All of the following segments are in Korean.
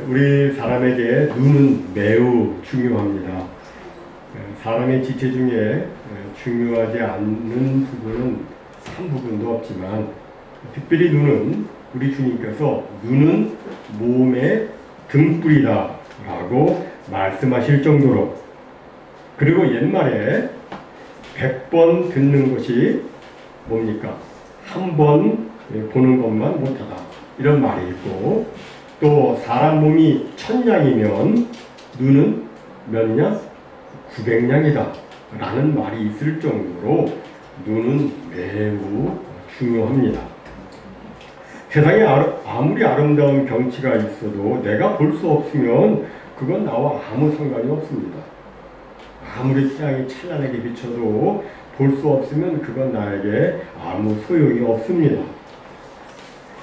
우리 사람에게 눈은 매우 중요합니다. 사람의 지체 중에 중요하지 않는 부분은 한 부분도 없지만 특별히 눈은 우리 주님께서 눈은 몸의 등불이다 라고 말씀하실 정도로, 그리고 옛말에 100번 듣는 것이 뭡니까? 한 번 보는 것만 못하다 이런 말이 있고, 또 사람 몸이 1000냥이면 눈은 몇 냥? 900냥이다 라는 말이 있을 정도로 눈은 매우 중요합니다. 세상에 아무리 아름다운 경치가 있어도 내가 볼 수 없으면 그건 나와 아무 상관이 없습니다. 아무리 태양이 찬란하게 비쳐도 볼 수 없으면 그건 나에게 아무 소용이 없습니다.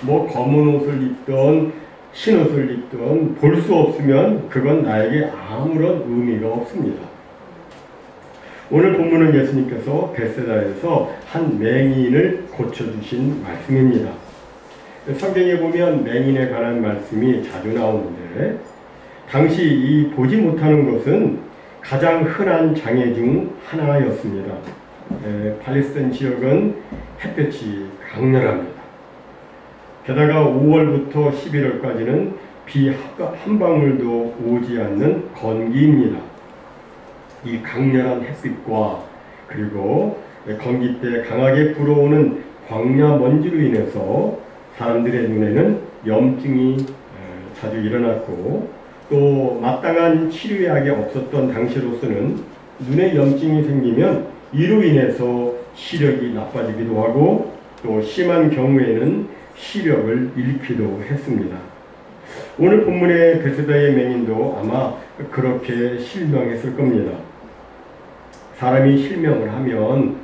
뭐 검은 옷을 입던 흰 옷을 입던 볼 수 없으면 그건 나에게 아무런 의미가 없습니다. 오늘 본문은 예수님께서 벳세다에서 한 맹인을 고쳐주신 말씀입니다. 성경에 보면 맹인에 관한 말씀이 자주 나오는데, 당시 이 보지 못하는 것은 가장 흔한 장애 중 하나였습니다. 팔레스타인 지역은 햇볕이 강렬합니다. 게다가 5월부터 11월까지는 비 한 방울도 오지 않는 건기입니다. 이 강렬한 햇빛과 그리고 건기 때 강하게 불어오는 광야 먼지로 인해서 사람들의 눈에는 염증이 자주 일어났고, 또 마땅한 치료약이 없었던 당시로서는 눈에 염증이 생기면 이로 인해서 시력이 나빠지기도 하고, 또 심한 경우에는 시력을 잃기도 했습니다. 오늘 본문의 벳세다의 맹인도 아마 그렇게 실명했을 겁니다. 사람이 실명을 하면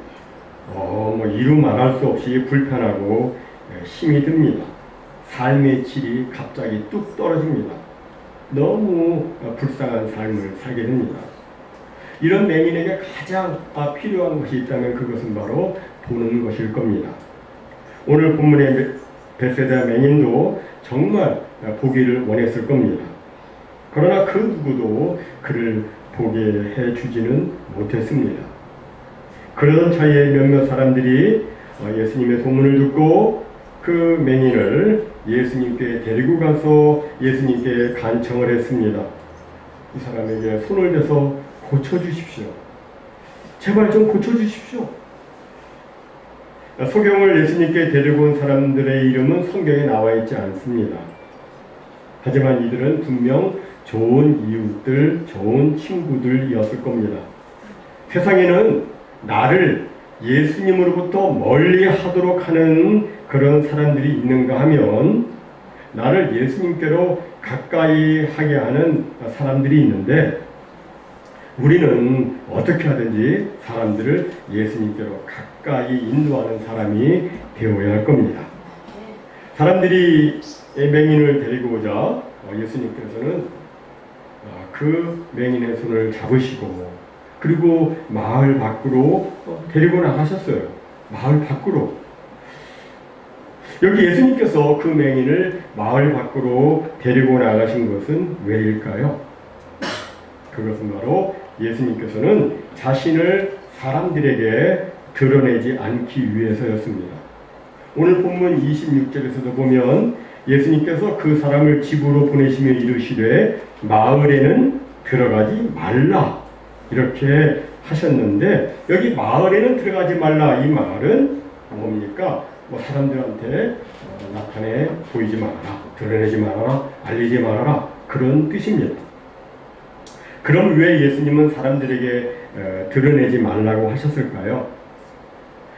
이루 말할 수 없이 불편하고 힘이 듭니다. 삶의 질이 갑자기 뚝 떨어집니다. 너무 불쌍한 삶을 살게 됩니다. 이런 맹인에게 가장 필요한 것이 있다면 그것은 바로 보는 것일 겁니다. 오늘 본문의 벳세다 맹인도 정말 보기를 원했을 겁니다. 그러나 그 누구도 그를 보게 해주지는 못했습니다. 그러던 차에 몇몇 사람들이 예수님의 소문을 듣고 그 맹인을 예수님께 데리고 가서 예수님께 간청을 했습니다. 이 사람에게 손을 대서 고쳐주십시오. 제발 좀 고쳐주십시오. 소경을 예수님께 데리고 온 사람들의 이름은 성경에 나와 있지 않습니다. 하지만 이들은 분명 좋은 이웃들, 좋은 친구들이었을 겁니다. 세상에는 나를 예수님으로부터 멀리 하도록 하는 그런 사람들이 있는가 하면 나를 예수님께로 가까이 하게 하는 사람들이 있는데, 우리는 어떻게 하든지 사람들을 예수님께로 가까이 인도하는 사람이 되어야 할 겁니다. 사람들이 맹인을 데리고 오자 예수님께서는 그 맹인의 손을 잡으시고, 그리고 마을 밖으로 데리고 나가셨어요. 마을 밖으로. 여기 예수님께서 그 맹인을 마을 밖으로 데리고 나가신 것은 왜일까요? 그것은 바로 예수님께서는 자신을 사람들에게 드러내지 않기 위해서였습니다. 오늘 본문 26절에서도 보면 예수님께서 그 사람을 집으로 보내시며 이르시되 마을에는 들어가지 말라 이렇게 하셨는데, 여기 마을에는 들어가지 말라, 이 말은 뭡니까? 사람들한테 나타내 보이지 말아라, 드러내지 말아라, 알리지 말아라, 그런 뜻입니다. 그럼 왜 예수님은 사람들에게 드러내지 말라고 하셨을까요?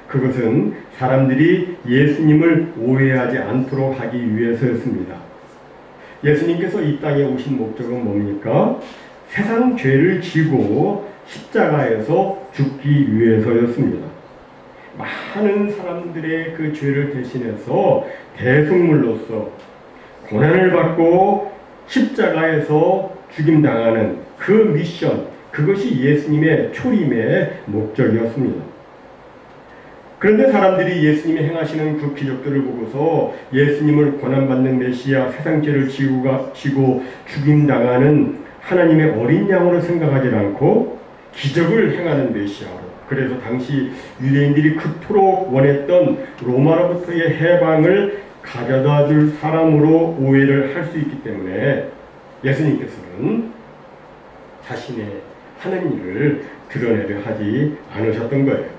그것은 사람들이 예수님을 오해하지 않도록 하기 위해서였습니다. 예수님께서 이 땅에 오신 목적은 뭡니까? 세상 죄를 지고 십자가에서 죽기 위해서였습니다. 많은 사람들의 그 죄를 대신해서 대속물로서 고난을 받고 십자가에서 죽임당하는 그 미션, 그것이 예수님의 초림의 목적이었습니다. 그런데 사람들이 예수님이 행하시는 그 기적들을 보고서 예수님을 고난받는 메시아, 세상 죄를 지고 죽임당하는 하나님의 어린 양으로 생각하지 않고 기적을 행하는 메시아로, 그래서 당시 유대인들이 그토록 원했던 로마로부터의 해방을 가져다 줄 사람으로 오해를 할 수 있기 때문에 예수님께서는 자신의 하는 일을 드러내려 하지 않으셨던 거예요.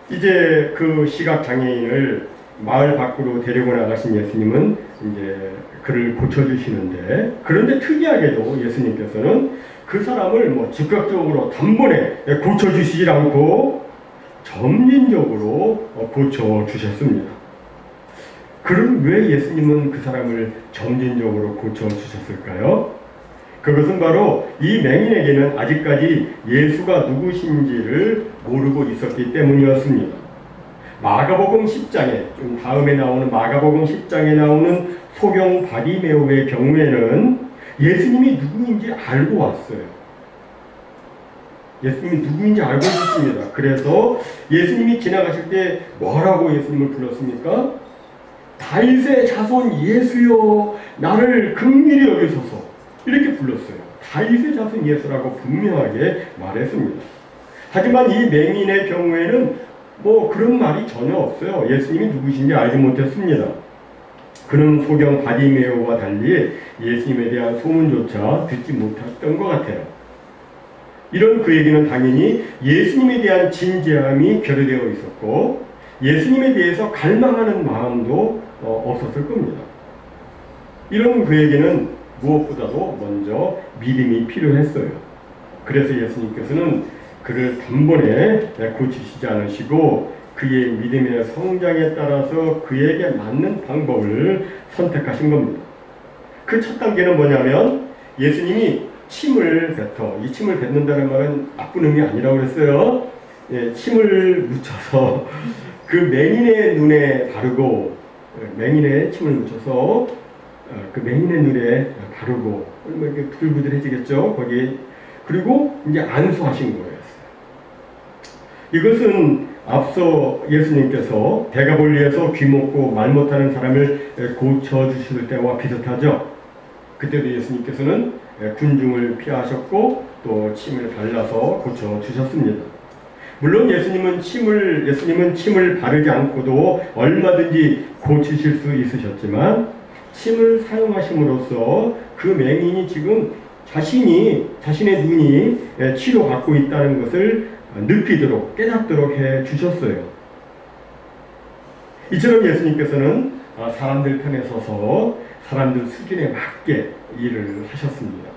이제 그 시각장애인을 마을 밖으로 데리고 나가신 예수님은 이제 그를 고쳐주시는데, 그런데 특이하게도 예수님께서는 그 사람을 뭐 즉각적으로 단번에 고쳐주시지 않고 점진적으로 고쳐주셨습니다. 그럼 왜 예수님은 그 사람을 점진적으로 고쳐주셨을까요? 그것은 바로 이 맹인에게는 아직까지 예수가 누구신지를 모르고 있었기 때문이었습니다. 마가복음 10장에, 좀 다음에 나오는 마가복음 10장에 나오는 소경 바디메오의 경우에는 예수님이 누구인지 알고 왔어요. 예수님이 누구인지 알고 있습니다. 그래서 예수님이 지나가실 때 뭐라고 예수님을 불렀습니까? 다윗의 자손 예수여, 나를 긍휼히 여기소서, 이렇게 불렀어요. 다윗의 자손 예수라고 분명하게 말했습니다. 하지만 이 맹인의 경우에는 뭐 그런 말이 전혀 없어요. 예수님이 누구신지 알지 못했습니다. 그는 소경 바디메오와 달리 예수님에 대한 소문조차 듣지 못했던 것 같아요. 이런 그에게는 당연히 예수님에 대한 진지함이 결여되어 있었고 예수님에 대해서 갈망하는 마음도 없었을 겁니다. 이런 그에게는 무엇보다도 먼저 믿음이 필요했어요. 그래서 예수님께서는 그를 단번에 고치시지 않으시고 그의 믿음의 성장에 따라서 그에게 맞는 방법을 선택하신 겁니다. 그 첫 단계는 뭐냐면 예수님이 침을 뱉어, 이 침을 뱉는다는 말은 나쁜 의미 아니라고 그랬어요. 예, 침을 묻혀서 그 맹인의 눈에 바르고, 맹인의 침을 묻혀서 그 맹인의 눈에 바르고, 이렇게 부들부들해지겠죠, 거기. 그리고 이제 안수하신 거였어요. 이것은 앞서 예수님께서 대가볼리에서 귀 먹고 말 못하는 사람을 고쳐주실 때와 비슷하죠. 그때도 예수님께서는 군중을 피하셨고 또 침을 발라서 고쳐주셨습니다. 물론 예수님은 침을 바르지 않고도 얼마든지 고치실 수 있으셨지만 침을 사용하심으로써 그 맹인이 지금 자신의 눈이 치료받고 있다는 것을 느끼도록, 깨닫도록 해 주셨어요. 이처럼 예수님께서는 사람들 편에 서서 사람들 수준에 맞게 일을 하셨습니다.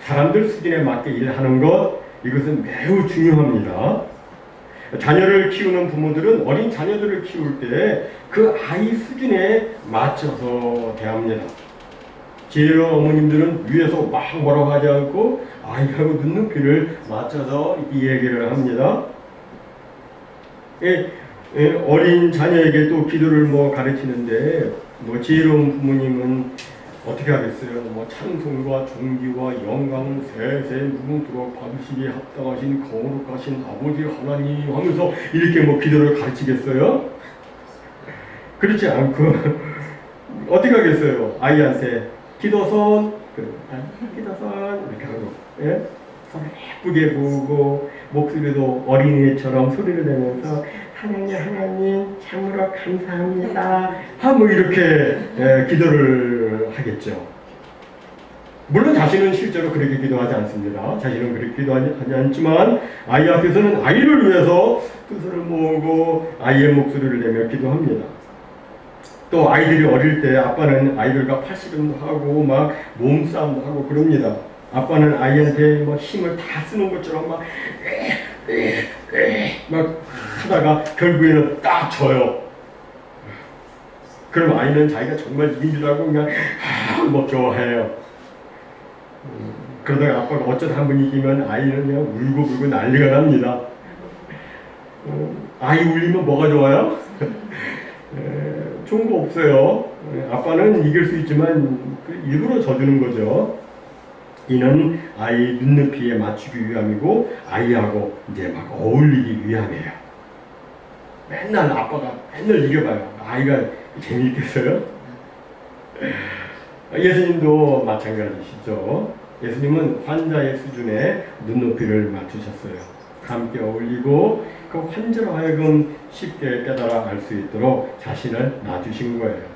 사람들 수준에 맞게 일하는 것, 이것은 매우 중요합니다. 자녀를 키우는 부모들은 어린 자녀들을 키울 때 그 아이 수준에 맞춰서 대합니다. 지혜로운 어머님들은 위에서 막 뭐라고 하지 않고 아이하고 눈높이를 맞춰서 이 얘기를 합니다. 어린 자녀에게 또 기도를 가르치는데 지혜로운 부모님은 어떻게 하겠어요? 찬송과 존귀와 영광을 세세 무궁토록 받으시기에 합당하신 거룩하신 아버지 하나님 하면서 이렇게 기도를 가르치겠어요? 그렇지 않고 어떻게 하겠어요? 아이한테 기도선 이렇게 하고, 예? 손 예쁘게 보고 목소리도 어린이처럼 소리를 내면서 하나님 참으로 감사합니다 이렇게 기도를 하겠죠. 물론 자신은 실제로 그렇게 기도하지 않습니다. 자신은 그렇게 기도하지 않지만 아이 앞에서는 아이를 위해서 두 손을 모으고 아이의 목소리를 내며 기도합니다. 또 아이들이 어릴 때 아빠는 아이들과 팔씨름도 하고 몸싸움도 하고 그럽니다. 아빠는 아이한테 힘을 다 쓰는 것처럼 막 하다가 결국에는 딱 져요. 그럼 아이는 자기가 정말 이긴 줄 알고 그냥 좋아해요. 그러다가 아빠가 어쩌다 한 번 이기면 아이는 그냥 울고 난리가 납니다. 아이 울리면 뭐가 좋아요? 좋은 거 없어요. 아빠는 이길 수 있지만 일부러 져주는 거죠. 이는 아이 눈높이에 맞추기 위함이고 아이하고 이제 어울리기 위함이에요. 맨날 아빠가 맨날 이겨봐요. 아이가 재미있겠어요? 예수님도 마찬가지시죠. 예수님은 환자의 수준에 눈높이를 맞추셨어요. 함께 어울리고 그 환자로 하여금 쉽게 깨달아 알 수 있도록 자신을 놔주신 거예요.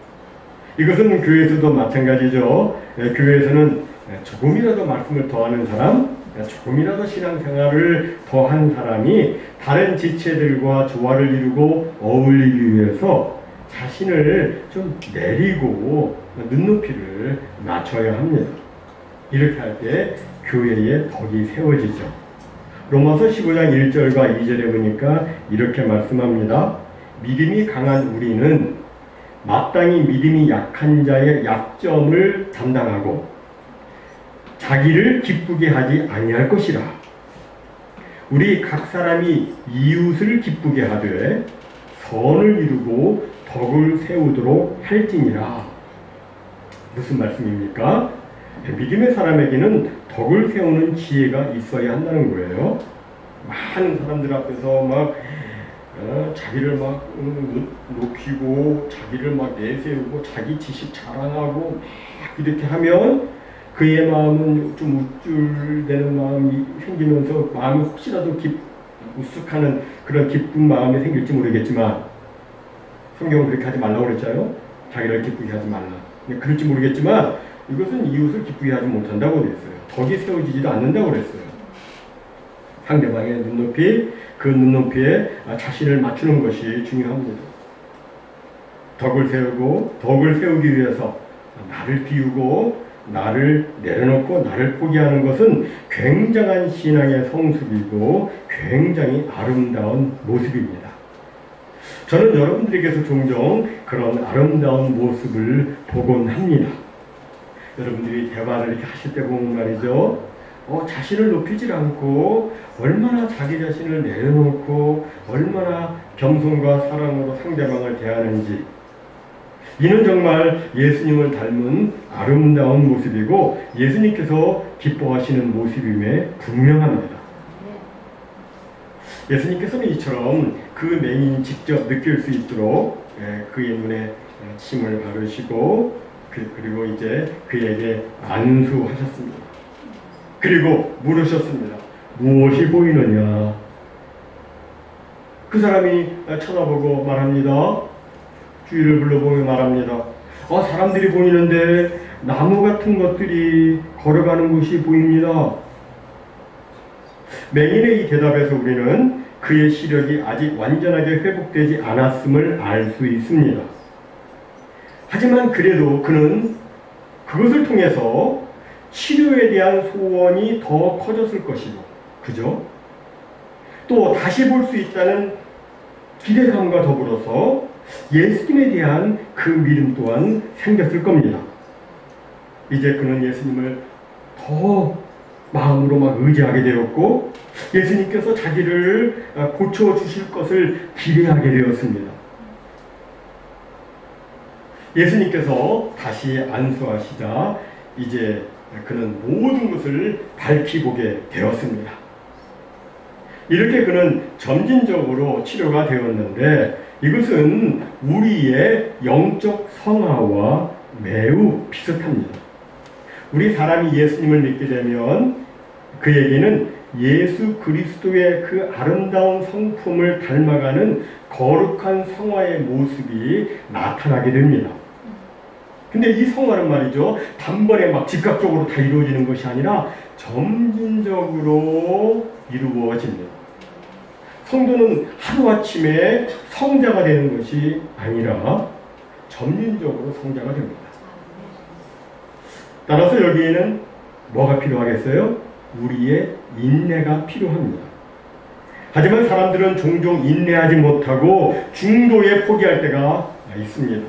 이것은 교회에서도 마찬가지죠. 교회에서는 조금이라도 말씀을 더하는 사람, 조금이라도 신앙생활을 더한 사람이 다른 지체들과 조화를 이루고 어울리기 위해서 자신을 좀 내리고 눈높이를 낮춰야 합니다. 이렇게 할 때 교회의 덕이 세워지죠. 로마서 15장 1절과 2절에 보니까 이렇게 말씀합니다. 믿음이 강한 우리는 마땅히 믿음이 약한 자의 약점을 담당하고 자기를 기쁘게 하지 아니할 것이라. 우리 각 사람이 이웃을 기쁘게 하되 선을 이루고 덕을 세우도록 할지니라. 무슨 말씀입니까? 믿음의 사람에게는 덕을 세우는 지혜가 있어야 한다는 거예요. 많은 사람들 앞에서 막 자기를 막 높이고 자기를 막 내세우고 자기 지식 자랑하고 막 이렇게 하면 그의 마음은 좀 우쭐대는 마음이 생기면서 마음이 혹시라도 우쓱하는 그런 기쁜 마음이 생길지 모르겠지만 성경은 그렇게 하지 말라고 그랬잖아요. 자기를 기쁘게 하지 말라. 그럴지 모르겠지만 이것은 이웃을 기쁘게 하지 못한다고 그랬어요. 덕이 세워지지도 않는다고 그랬어요. 상대방의 눈높이, 그 눈높이에 자신을 맞추는 것이 중요합니다. 덕을 세우기 위해서 나를 비우고 나를 내려놓고 나를 포기하는 것은 굉장한 신앙의 성숙이고 굉장히 아름다운 모습입니다. 저는 여러분들에게서 종종 그런 아름다운 모습을 보곤 합니다. 여러분들이 대화를 이렇게 하실 때 보면 말이죠. 자신을 높이질 않고 얼마나 자기 자신을 내려놓고 얼마나 겸손과 사랑으로 상대방을 대하는지, 이는 정말 예수님을 닮은 아름다운 모습이고 예수님께서 기뻐하시는 모습임에 분명합니다. 예수님께서는 이처럼 그 맹인이 직접 느낄 수 있도록 그의 눈에 침을 바르시고 그리고 이제 그에게 안수하셨습니다. 그리고 물으셨습니다. 무엇이 보이느냐? 그 사람이 쳐다보고 말합니다. 주위를 불러보며 말합니다. 사람들이 보이는데 나무 같은 것들이 걸어가는 것이 보입니다. 맹인의 이 대답에서 우리는 그의 시력이 아직 완전하게 회복되지 않았음을 알 수 있습니다. 하지만 그래도 그는 그것을 통해서 치료에 대한 소원이 더 커졌을 것이고, 그죠? 또 다시 볼 수 있다는 기대감과 더불어서 예수님에 대한 그 믿음 또한 생겼을 겁니다. 이제 그는 예수님을 더 마음으로 막 의지하게 되었고 예수님께서 자기를 고쳐주실 것을 기대하게 되었습니다. 예수님께서 다시 안수하시자 이제 그는 모든 것을 밝히 보게 되었습니다. 이렇게 그는 점진적으로 치료가 되었는데 이것은 우리의 영적 성화와 매우 비슷합니다. 우리 사람이 예수님을 믿게 되면 그에게는 예수 그리스도의 그 아름다운 성품을 닮아가는 거룩한 성화의 모습이 나타나게 됩니다. 근데 이 성화는 말이죠, 단번에 막 즉각적으로 다 이루어지는 것이 아니라 점진적으로 이루어집니다. 성도는 하루아침에 성자가 되는 것이 아니라 점진적으로 성자가 됩니다. 따라서 여기에는 뭐가 필요하겠어요? 우리의 인내가 필요합니다. 하지만 사람들은 종종 인내하지 못하고 중도에 포기할 때가 있습니다.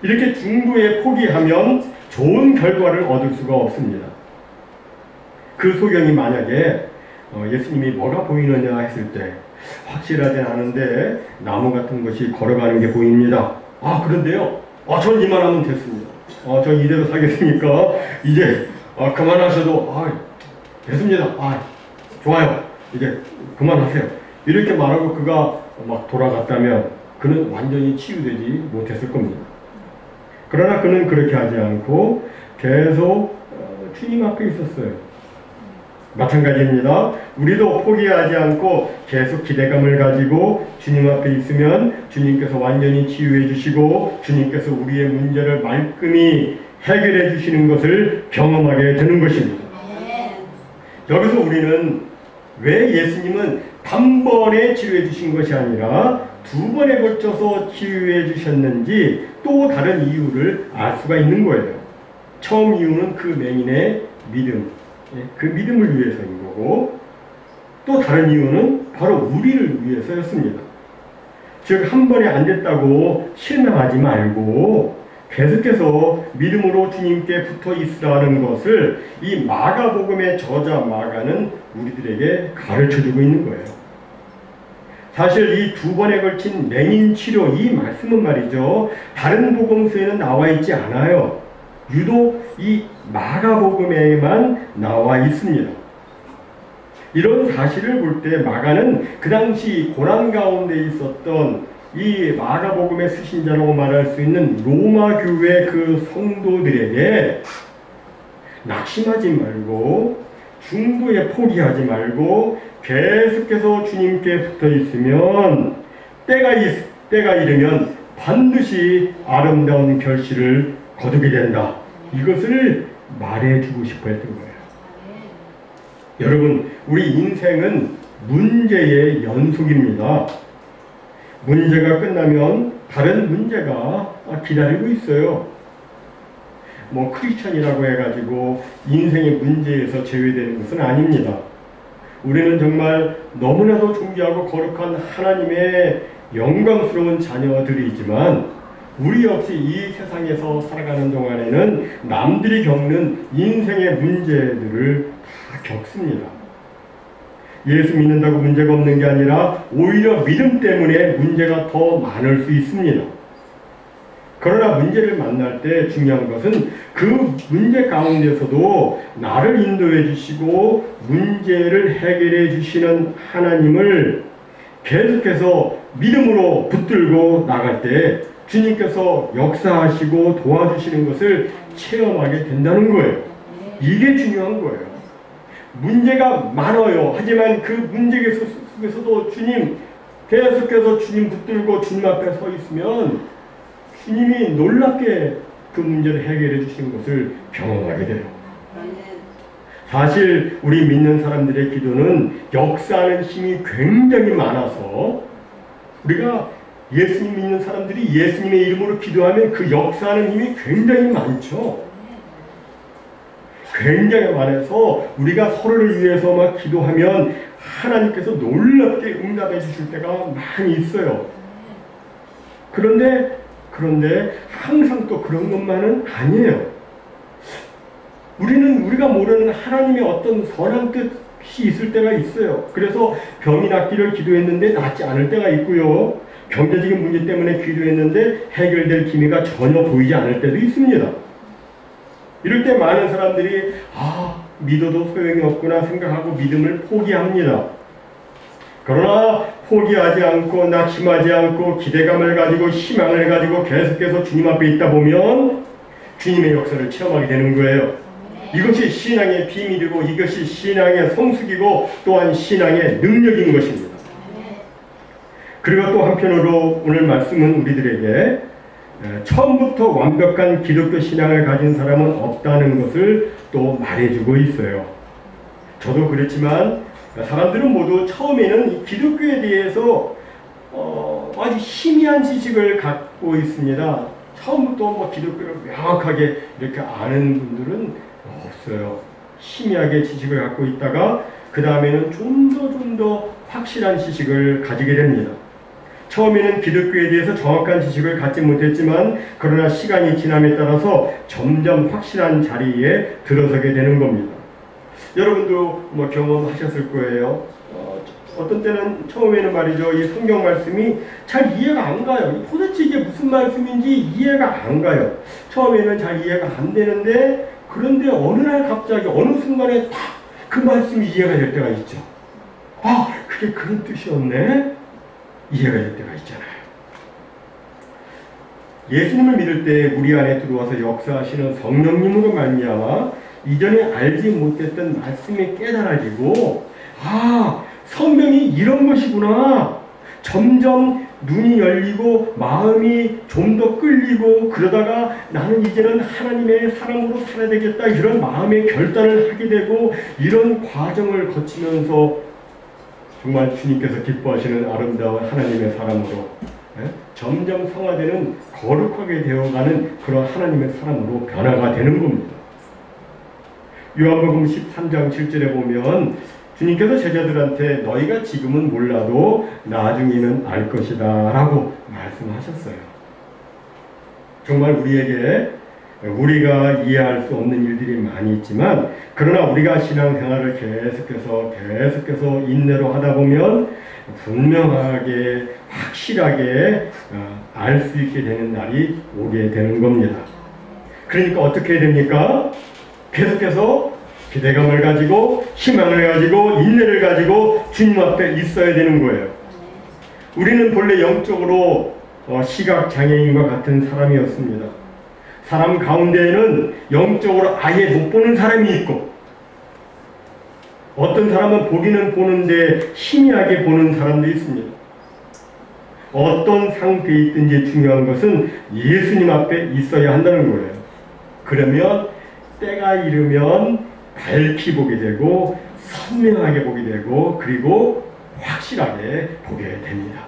이렇게 중도에 포기하면 좋은 결과를 얻을 수가 없습니다. 그 소경이 만약에 예수님이 뭐가 보이느냐 했을 때 확실하지 않은데 나무 같은 것이 걸어가는 게 보입니다. 그런데요, 전 이만하면 됐습니다. 전 이대로 살겠으니까 이제 그만하셔도 됐습니다. 좋아요. 이제 그만하세요. 이렇게 말하고 그가 막 돌아갔다면 그는 완전히 치유되지 못했을 겁니다. 그러나 그는 그렇게 하지 않고 계속 주님 앞에 있었어요. 마찬가지입니다. 우리도 포기하지 않고 계속 기대감을 가지고 주님 앞에 있으면 주님께서 완전히 치유해 주시고 주님께서 우리의 문제를 말끔히 해결해 주시는 것을 경험하게 되는 것입니다. 여기서 우리는 왜 예수님은 단번에 치유해 주신 것이 아니라 두 번에 걸쳐서 치유해 주셨는지 또 다른 이유를 알 수가 있는 거예요. 처음 이유는 그 맹인의 믿음, 그 믿음을 위해서인 거고, 또 다른 이유는 바로 우리를 위해서였습니다. 즉 한 번에 안 됐다고 실망하지 말고 계속해서 믿음으로 주님께 붙어 있으라는 것을 이 마가복음의 저자 마가는 우리들에게 가르쳐주고 있는 거예요. 사실 이 두 번에 걸친 맹인 치료 이 말씀은 말이죠, 다른 복음서에는 나와 있지 않아요. 유독 이 마가복음에만 나와 있습니다. 이런 사실을 볼 때 마가는 그 당시 고난 가운데 있었던 이 마가복음의 수신자라고 말할 수 있는 로마 교회 그 성도들에게 낙심하지 말고 중도에 포기하지 말고 계속해서 주님께 붙어 있으면 때가 이르면 반드시 아름다운 결실을 거두게 된다. 이것을 말해주고 싶어 했던 거예요. 여러분, 우리 인생은 문제의 연속입니다. 문제가 끝나면 다른 문제가 기다리고 있어요. 뭐 크리스천이라고 해가지고 인생의 문제에서 제외되는 것은 아닙니다. 우리는 정말 너무나도 존귀하고 거룩한 하나님의 영광스러운 자녀들이지만 우리 역시 이 세상에서 살아가는 동안에는 남들이 겪는 인생의 문제들을 다 겪습니다. 예수 믿는다고 문제가 없는 게 아니라 오히려 믿음 때문에 문제가 더 많을 수 있습니다. 그러나 문제를 만날 때 중요한 것은 그 문제 가운데서도 나를 인도해 주시고 문제를 해결해 주시는 하나님을 계속해서 믿음으로 붙들고 나갈 때 주님께서 역사하시고 도와주시는 것을 체험하게 된다는 거예요. 이게 중요한 거예요. 문제가 많아요. 하지만 그 문제 속에서도 주님, 계속해서 주님 붙들고 주님 앞에 서 있으면 주님이 놀랍게 그 문제를 해결해 주시는 것을 경험하게 돼요. 사실 우리 믿는 사람들의 기도는 역사하는 힘이 굉장히 많아서 우리가 예수님 믿는 사람들이 예수님의 이름으로 기도하면 그 역사하는 힘이 굉장히 많죠. 굉장히 많아서 우리가 서로를 위해서 막 기도하면 하나님께서 놀랍게 응답해 주실 때가 많이 있어요. 그런데 항상 또 그런 것만은 아니에요. 우리가 모르는 하나님의 어떤 선한 뜻이 있을 때가 있어요. 그래서 병이 낫기를 기도했는데 낫지 않을 때가 있고요. 경제적인 문제 때문에 기도했는데 해결될 기미가 전혀 보이지 않을 때도 있습니다. 이럴 때 많은 사람들이 믿어도 소용이 없구나 생각하고 믿음을 포기합니다. 그러나 포기하지 않고 낙심하지 않고 기대감을 가지고 희망을 가지고 계속해서 주님 앞에 있다 보면 주님의 역사를 체험하게 되는 거예요. 이것이 신앙의 비밀이고 이것이 신앙의 성숙이고 또한 신앙의 능력인 것입니다. 그리고 또 한편으로 오늘 말씀은 우리들에게 처음부터 완벽한 기독교 신앙을 가진 사람은 없다는 것을 또 말해주고 있어요. 저도 그렇지만 사람들은 모두 처음에는 이 기독교에 대해서 아주 희미한 지식을 갖고 있습니다. 처음부터 뭐 기독교를 명확하게 이렇게 아는 분들은 없어요. 희미하게 지식을 갖고 있다가 그 다음에는 좀 더 확실한 지식을 가지게 됩니다. 처음에는 기독교에 대해서 정확한 지식을 갖지 못했지만 그러나 시간이 지남에 따라서 점점 확실한 자리에 들어서게 되는 겁니다. 여러분도 뭐 경험하셨을 거예요. 어떤 때는 처음에는 말이죠, 이 성경 말씀이 잘 이해가 안 가요. 도대체 이게 무슨 말씀인지 이해가 안 가요. 처음에는 잘 이해가 안 되는데 그런데 어느 날 갑자기 어느 순간에 딱 그 말씀이 이해가 될 때가 있죠. 그게 그런 뜻이었네? 이해가 될 때가 있잖아요. 예수님을 믿을 때 우리 안에 들어와서 역사하시는 성령님으로 말미암아 이전에 알지 못했던 말씀이 깨달아지고, 아, 성경이 이런 것이구나. 점점 눈이 열리고 마음이 좀 더 끌리고, 그러다가 나는 이제는 하나님의 사람으로 살아야 되겠다, 이런 마음의 결단을 하게 되고, 이런 과정을 거치면서 정말 주님께서 기뻐하시는 아름다운 하나님의 사람으로 점점 성화되는, 거룩하게 되어가는 그런 하나님의 사람으로 변화가 되는 겁니다. 요한복음 13장 7절에 보면 주님께서 제자들한테 너희가 지금은 몰라도 나중에는 알 것이다 라고 말씀하셨어요. 정말 우리가 이해할 수 없는 일들이 많이 있지만, 그러나 우리가 신앙생활을 계속해서 인내로 하다 보면 분명하게 확실하게 알 수 있게 되는 날이 오게 되는 겁니다. 그러니까 어떻게 해야 됩니까? 계속해서 기대감을 가지고 희망을 가지고 인내를 가지고 주님 앞에 있어야 되는 거예요. 우리는 본래 영적으로 시각장애인과 같은 사람이었습니다. 사람 가운데에는 영적으로 아예 못 보는 사람이 있고, 어떤 사람은 보기는 보는데 희미하게 보는 사람도 있습니다. 어떤 상태에 있든지 중요한 것은 예수님 앞에 있어야 한다는 거예요. 그러면 때가 이르면 밝히 보게 되고 선명하게 보게 되고, 그리고 확실하게 보게 됩니다.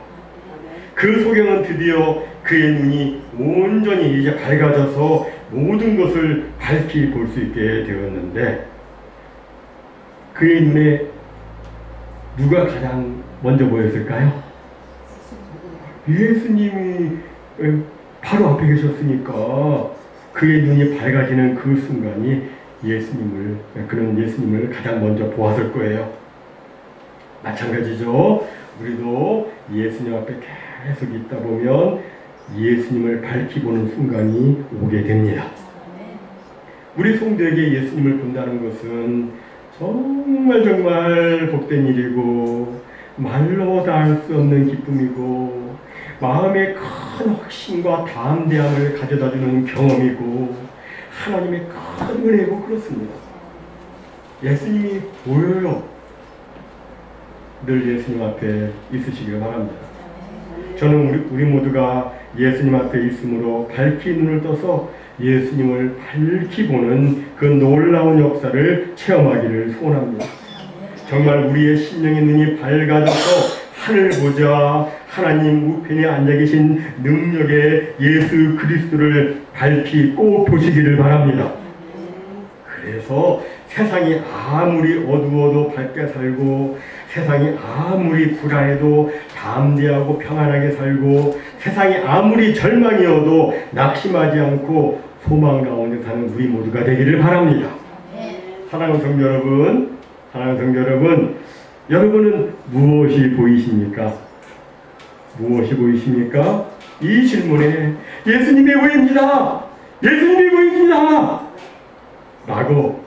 그 소경은 드디어 그의 눈이 온전히 이제 밝아져서 모든 것을 밝히 볼 수 있게 되었는데, 그의 눈에 누가 가장 먼저 보였을까요? 예수님이 바로 앞에 계셨으니까 그의 눈이 밝아지는 그 순간이 그는 예수님을 가장 먼저 보았을 거예요. 마찬가지죠. 우리도 예수님 앞에 계속 있다 보면 예수님을 밝히 보는 순간이 오게 됩니다. 우리 성도에게 예수님을 본다는 것은 정말 복된 일이고, 말로 다 할 수 없는 기쁨이고, 마음의 큰 확신과 담대함을 가져다주는 경험이고, 하나님의 큰 은혜고 그렇습니다. 예수님이 보여요. 늘 예수님 앞에 있으시길 바랍니다. 저는 우리 모두가 예수님 앞에 있으므로 밝히 눈을 떠서 예수님을 밝히 보는 그 놀라운 역사를 체험하기를 소원합니다. 정말 우리의 심령의 눈이 밝아져서 하늘 보자 하나님 우편에 앉아 계신 능력의 예수 그리스도를 밝히 꼭 보시기를 바랍니다. 그래서 세상이 아무리 어두워도 밝게 살고, 세상이 아무리 불안해도 담대하고 평안하게 살고, 세상이 아무리 절망이어도 낙심하지 않고 소망 가운데 사는 우리 모두가 되기를 바랍니다. 사랑하는 성도 여러분, 여러분은 무엇이 보이십니까? 무엇이 보이십니까? 이 질문에 예수님이 보입니다! 예수님이 보입니다! 라고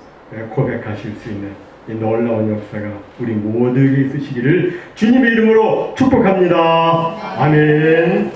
고백하실 수 있는 이 놀라운 역사가 우리 모두에게 있으시기를 주님의 이름으로 축복합니다. 아멘.